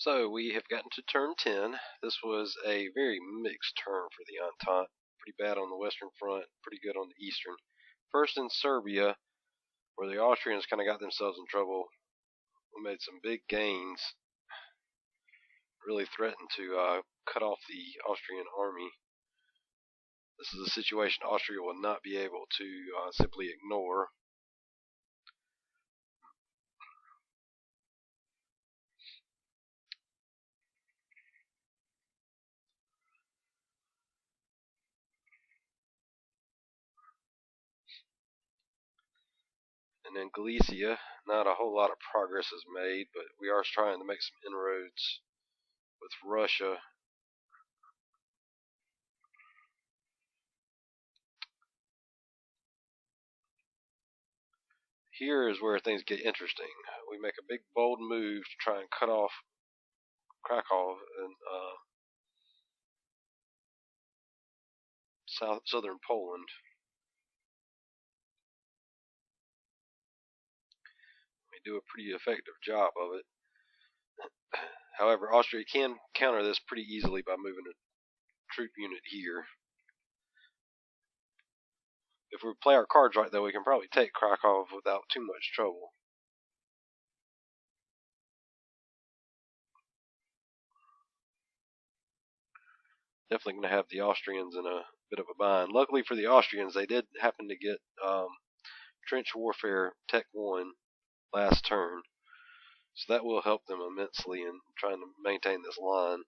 So we have gotten to turn 10. This was a very mixed turn for the Entente. Pretty bad on the Western Front, pretty good on the Eastern. First in Serbia, where the Austrians kind of got themselves in trouble. We made some big gains, really threatened to cut off the Austrian army. This is a situation Austria will not be able to simply ignore. And in Galicia, not a whole lot of progress is made, but we are trying to make some inroads with Russia. Here is where things get interesting. We make a big bold move to try and cut off Krakow and southern Poland. We do a pretty effective job of it. However, Austria can counter this pretty easily by moving a troop unit here. If we play our cards right, though, we can probably take Krakow without too much trouble. Definitely going to have the Austrians in a bit of a bind. Luckily for the Austrians, they did happen to get trench warfare Tech 1 last turn. So that will help them immensely in trying to maintain this line.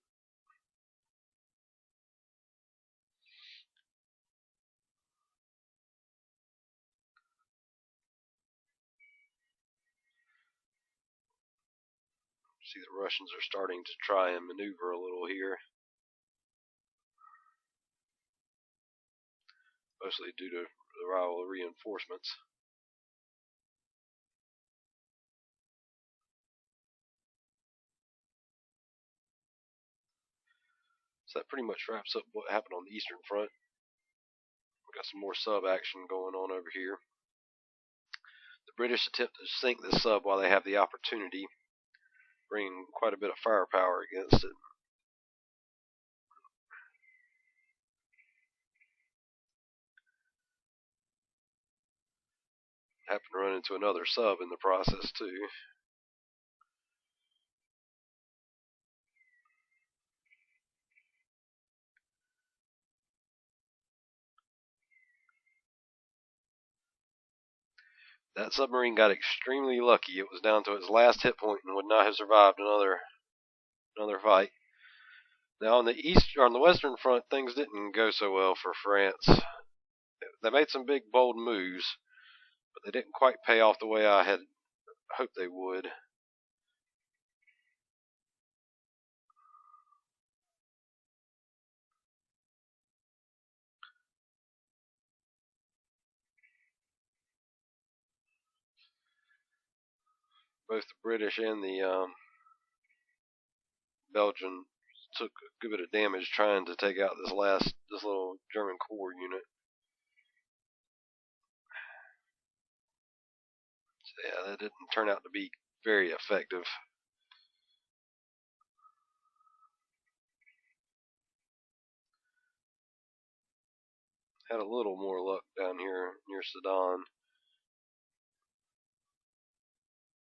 See, the Russians are starting to try and maneuver a little here. Mostly due to the arrival of reinforcements. So that pretty much wraps up what happened on the Eastern Front. We've got some more sub action going on over here. The British attempt to sink this sub while they have the opportunity, bringing quite a bit of firepower against it. Happen to run into another sub in the process too. That submarine got extremely lucky. It was down to its last hit point and would not have survived another fight. Now on the Western Front, things didn't go so well for France. They made some big bold moves, but they didn't quite pay off the way I had hoped they would. Both the British and the Belgian took a good bit of damage trying to take out this little German corps unit. So yeah, that didn't turn out to be very effective. Had a little more luck down here near Sedan,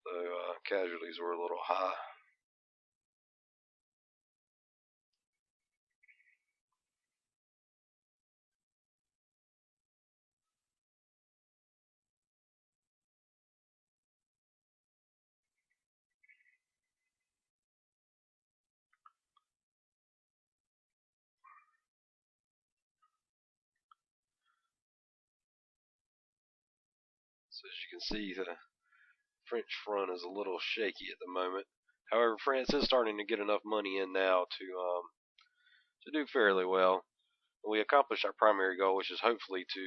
though casualties were a little high. So as you can see, the French front is a little shaky at the moment. However, France is starting to get enough money in now to do fairly well. We accomplished our primary goal, which is hopefully to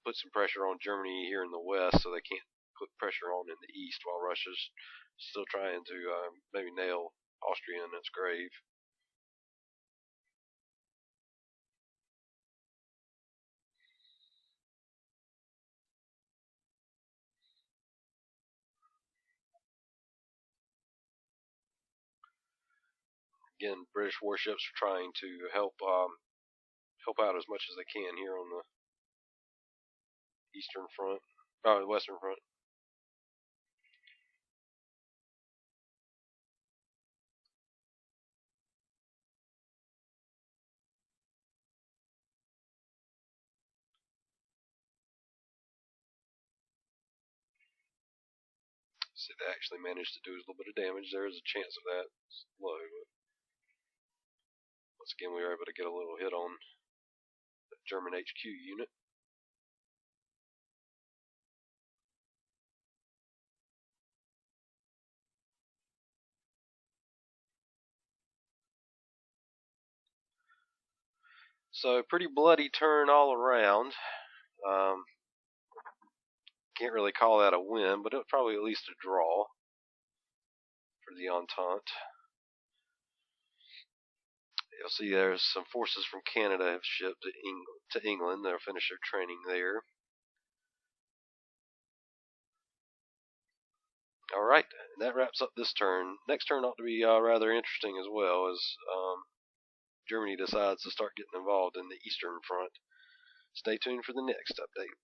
put some pressure on Germany here in the west, so they can't put pressure on in the east, while Russia's still trying to maybe nail Austria in its grave. Again, British warships are trying to help out as much as they can here on the eastern front, the western front. See, they actually managed to do a little bit of damage. There is a chance of that. It's low, but once again, we were able to get a little hit on the German HQ unit. So, pretty bloody turn all around. Can't really call that a win, but it was probably at least a draw for the Entente. You'll see there's some forces from Canada have shipped to England. They'll finish their training there. All right, that wraps up this turn. Next turn ought to be rather interesting as well, as Germany decides to start getting involved in the Eastern Front. Stay tuned for the next update.